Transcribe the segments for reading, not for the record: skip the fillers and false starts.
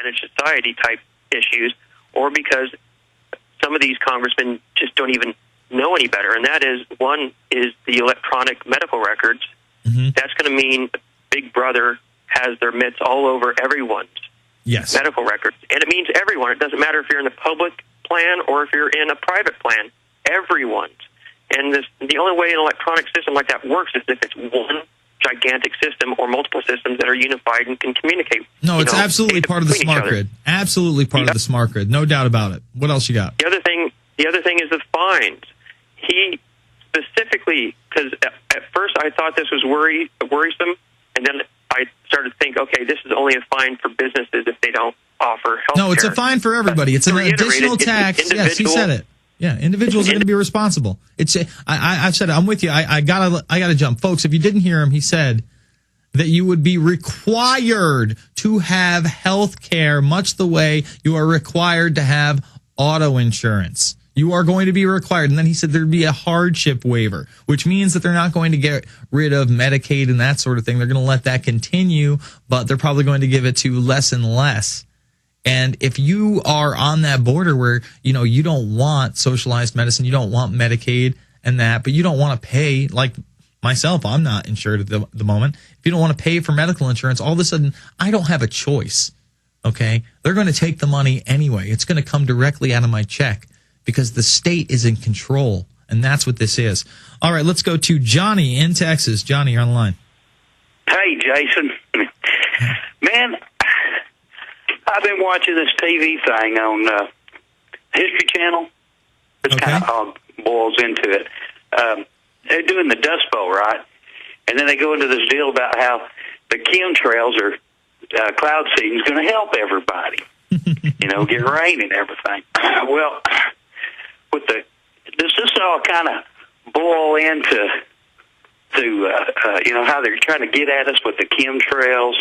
managed society type issues, or because some of these congressmen just don't even know any better. And that is, one is the electronic medical records. Mm-hmm. That's going to mean Big Brother has their mitts all over everyone's medical records. And it means everyone. It doesn't matter if you're in a public plan or if you're in a private plan. Everyone's. And the only way an electronic system like that works is if it's one gigantic system or multiple systems that are unified and can communicate. No, it's absolutely part of the smart grid. Absolutely part of the smart grid. No doubt about it. What else you got? The other thing is the fines. He specifically, because at first I thought this was worrisome, and then I started to think, okay, this is only a fine for businesses if they don't offer health care. No, it's a fine for everybody. It's an additional tax. Yes, he said it. Yeah, individuals are going to be responsible. I've said it. I'm with you. I gotta jump, folks. If you didn't hear him, he said that you would be required to have health care, much the way you are required to have auto insurance. You are going to be required. And then he said there'd be a hardship waiver, which means that they're not going to get rid of Medicaid and that sort of thing. They're going to let that continue, but they're probably going to give it to less and less. And if you are on that border where, you don't want socialized medicine, you don't want Medicaid and that, but you don't want to pay, like myself, I'm not insured at the moment. If you don't want to pay for medical insurance, all of a sudden, I don't have a choice, okay? They're going to take the money anyway. It's going to come directly out of my check because the state is in control, and that's what this is. All right, let's go to Johnny in Texas. Johnny, you're on the line. Hey, Jason. Man, I've been watching this TV thing on History Channel. This kind of all boils into it. They're doing the Dust Bowl, right? And then they go into this deal about how the chemtrails or cloud seeding is going to help everybody. Get rain and everything. Well, does this all kind of boil into how they're trying to get at us with the chemtrails?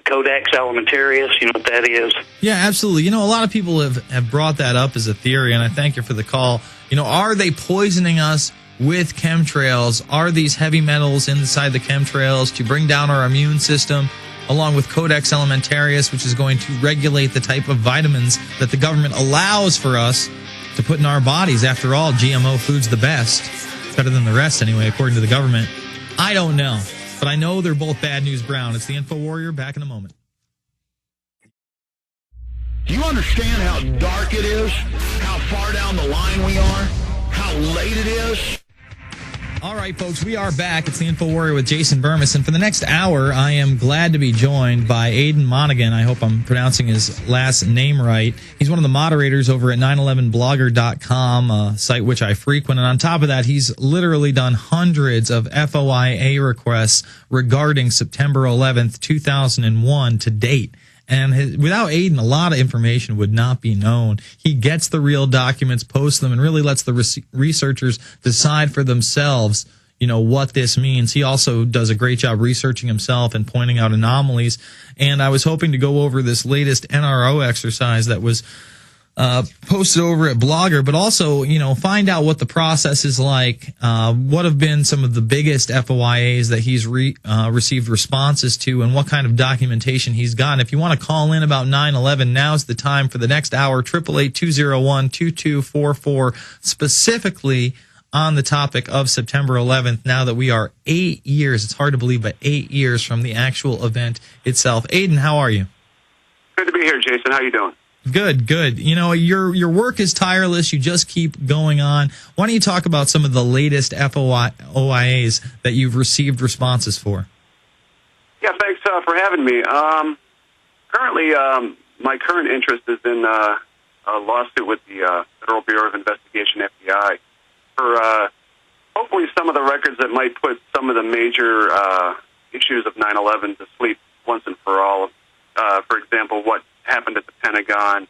Codex Alimentarius, you know what that is? Yeah, absolutely. A lot of people have brought that up as a theory, and I thank you for the call. Are they poisoning us with chemtrails? Are these heavy metals inside the chemtrails to bring down our immune system, along with Codex Alimentarius, which is going to regulate the type of vitamins that the government allows for us to put in our bodies? After all, GMO food's the best. It's better than the rest anyway, according to the government. I don't know. But I know they're both bad news brown. It's the InfoWarrior. Back in a moment. Do you understand how dark it is? How far down the line we are? How late it is? All right, folks, we are back. It's the InfoWarrior with Jason Bermas. And for the next hour, I am glad to be joined by Aidan Monaghan. I hope I'm pronouncing his last name right. He's one of the moderators over at 911blogger.com, a site which I frequent. And on top of that, he's literally done hundreds of FOIA requests regarding September 11th, 2001 to date. And without Aidan, a lot of information would not be known. He gets the real documents, posts them, and really lets the researchers decide for themselves, what this means. He also does a great job researching himself and pointing out anomalies. And I was hoping to go over this latest NRO exercise that was posted over at Blogger, but also, find out what the process is like, what have been some of the biggest FOIAs that he's received responses to, and what kind of documentation he's gotten. If you want to call in about 9/11, now's the time for the next hour, 888-201-2244, specifically on the topic of September 11th, now that we are 8 years, it's hard to believe, but 8 years from the actual event itself. Aidan, how are you? Good to be here, Jason. How you doing? Good, good. Your work is tireless. You just keep going on. Why don't you talk about some of the latest FOIAs that you've received responses for? Yeah, thanks for having me. Currently, my current interest is in a lawsuit with the Federal Bureau of Investigation, FBI, for hopefully some of the records that might put some of the major issues of 9/11 to sleep once and for all. For example, what happened at the Pentagon.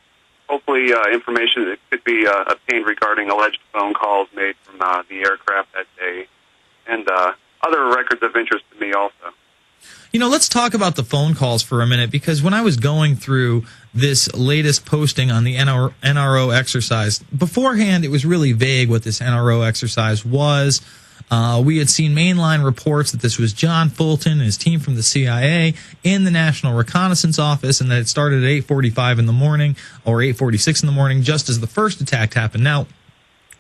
Hopefully, information that could be obtained regarding alleged phone calls made from the aircraft that day, and other records of interest to me also. Let's talk about the phone calls for a minute, because when I was going through this latest posting on the NRO exercise, beforehand it was really vague what this NRO exercise was. We had seen mainline reports that this was John Fulton and his team from the CIA in the National Reconnaissance Office, and that it started at 8:45 in the morning or 8:46 in the morning, just as the first attack happened. Now,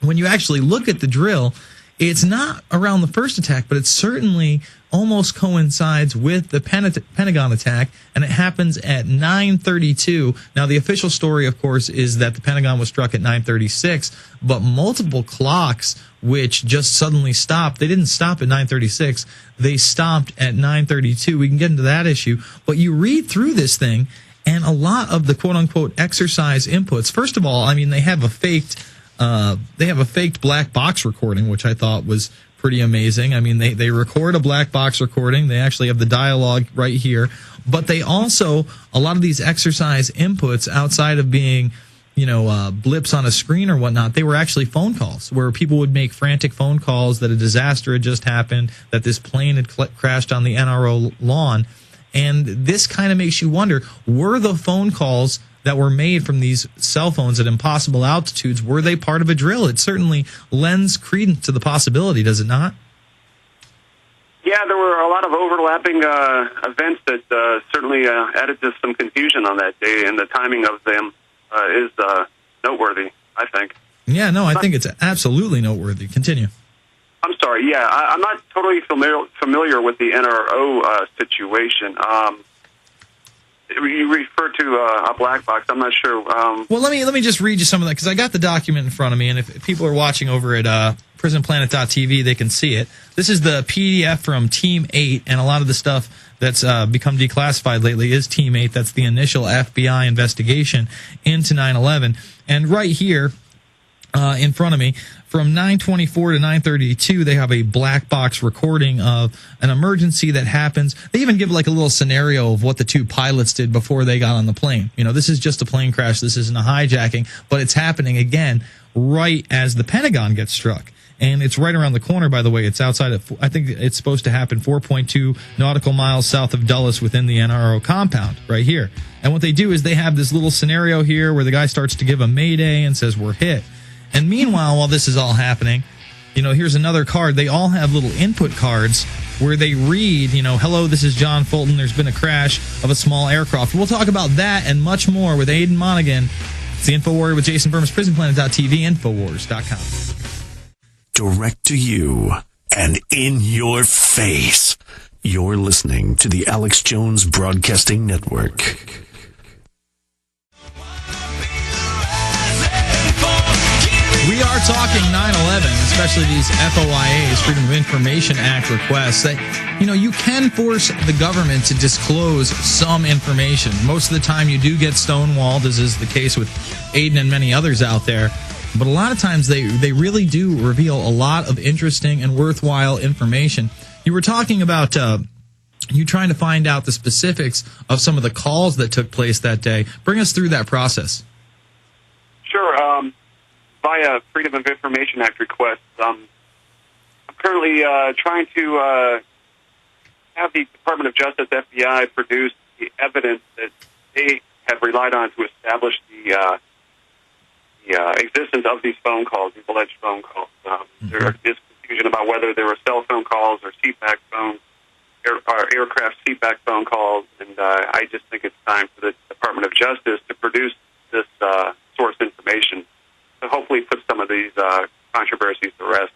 when you actually look at the drill, it's not around the first attack, but it certainly almost coincides with the Pentagon attack, and it happens at 9:32. Now, the official story, of course, is that the Pentagon was struck at 9:36, but multiple clocks which just suddenly stopped. They didn't stop at 9:36. They stopped at 9:32. We can get into that issue. But you read through this thing, and a lot of the quote-unquote exercise inputs, first of all, I mean, they have a faked black box recording, which I thought was pretty amazing. I mean, they record a black box recording. They actually have the dialogue right here. But they also, a lot of these exercise inputs, outside of being, blips on a screen or whatnot, they were actually phone calls where people would make frantic phone calls that a disaster had just happened, that this plane had crashed on the NRO lawn. And this kind of makes you wonder, were the phone calls that were made from these cell phones at impossible altitudes, were they part of a drill? It certainly lends credence to the possibility, does it not? Yeah, there were a lot of overlapping events that certainly added to some confusion on that day, and the timing of them is noteworthy, I think. Yeah, no, I think it's absolutely noteworthy. Continue. I'm sorry, yeah, I'm not totally familiar with the NRO situation. You refer to a black box. I'm not sure. Well, let me just read you some of that, because I got the document in front of me, and if people are watching over at prisonplanet.tv, they can see it. This is the PDF from Team 8, and a lot of the stuff that's become declassified lately is Team 8. That's the initial FBI investigation into 9/11. And right here in front of me, from 9:24 to 9:32, they have a black box recording of an emergency that happens. They even give like a little scenario of what the two pilots did before they got on the plane. This is just a plane crash. This isn't a hijacking, but it's happening again right as the Pentagon gets struck. And it's right around the corner, by the way. It's outside of, I think it's supposed to happen 4.2 nautical miles south of Dulles within the NRO compound right here. And what they do is they have this little scenario here where the guy starts to give a mayday and says, "We're hit." And meanwhile, while this is all happening, here's another card. They all have little input cards where they read, "Hello, this is John Fulton. There's been a crash of a small aircraft." We'll talk about that and much more with Aidan Monaghan. It's the InfoWarrior with Jason Bermas, prisonplanet.tv, Infowars.com. Direct to you and in your face. You're listening to the Alex Jones Broadcasting Network. We are talking 9/11, especially these FOIAs, Freedom of Information Act requests, that, you can force the government to disclose some information. Most of the time you do get stonewalled, as is the case with Aidan and many others out there. But a lot of times they really do reveal a lot of interesting and worthwhile information. You were talking about you trying to find out the specifics of some of the calls that took place that day. Bring us through that process. Sure. Via Freedom of Information Act requests, I'm currently trying to have the Department of Justice, FBI, produce the evidence that they have relied on to establish the existence of these phone calls, these alleged phone calls. There is confusion about whether there were cell phone calls or CPAC phones, aircraft CPAC phone calls, and I just think it's time for the Department of Justice to produce this source information to hopefully put some of these controversies to rest.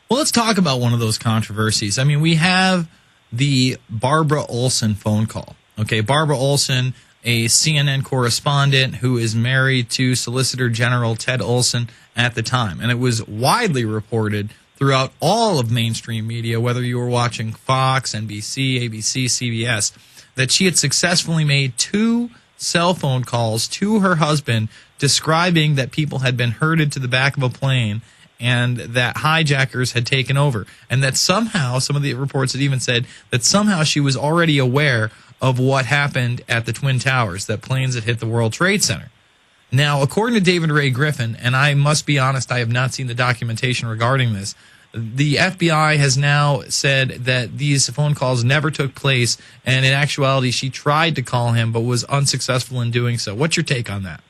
Well, let's talk about one of those controversies. I mean, we have the Barbara Olson phone call. Okay, Barbara Olson, a CNN correspondent who is married to Solicitor General Ted Olson at the time. And it was widely reported throughout all of mainstream media, whether you were watching Fox, NBC, ABC, CBS, that she had successfully made 2 cell phone calls to her husband describing that people had been herded to the back of a plane and that hijackers had taken over. And that somehow, some of the reports had even said that somehow she was already aware of what happened at the Twin Towers, that planes had hit the World Trade Center. Now, according to David Ray Griffin, and I must be honest, I have not seen the documentation regarding this, the FBI has now said that these phone calls never took place, and in actuality, she tried to call him but was unsuccessful in doing so. What's your take on that?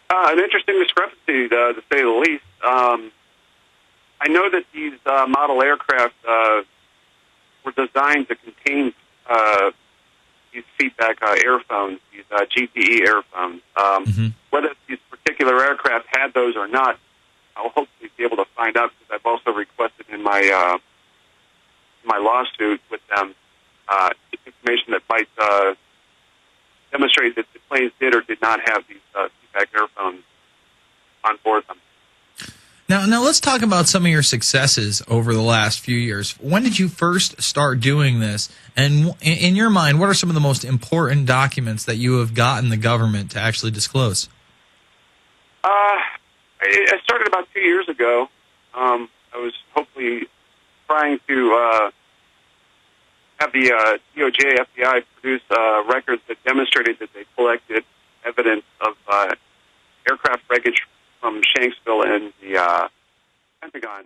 An interesting discrepancy, to say the least. I I know that these model aircraft were designed to contain these seatback airphones, these GPE airphones. Whether these particular aircraft had those or not, I'll hopefully be able to find out, because I've also requested in my my lawsuit with them information that might demonstrate that the planes did or did not have these seatback airphones on board them. Now let's talk about some of your successes over the last few years. When did you first start doing this? And in your mind, what are some of the most important documents that you have gotten the government to actually disclose? I started about 2 years ago. I was hopefully trying to have the DOJ, FBI produce records that demonstrated that they collected evidence of aircraft wreckage from Shanksville and the Pentagon.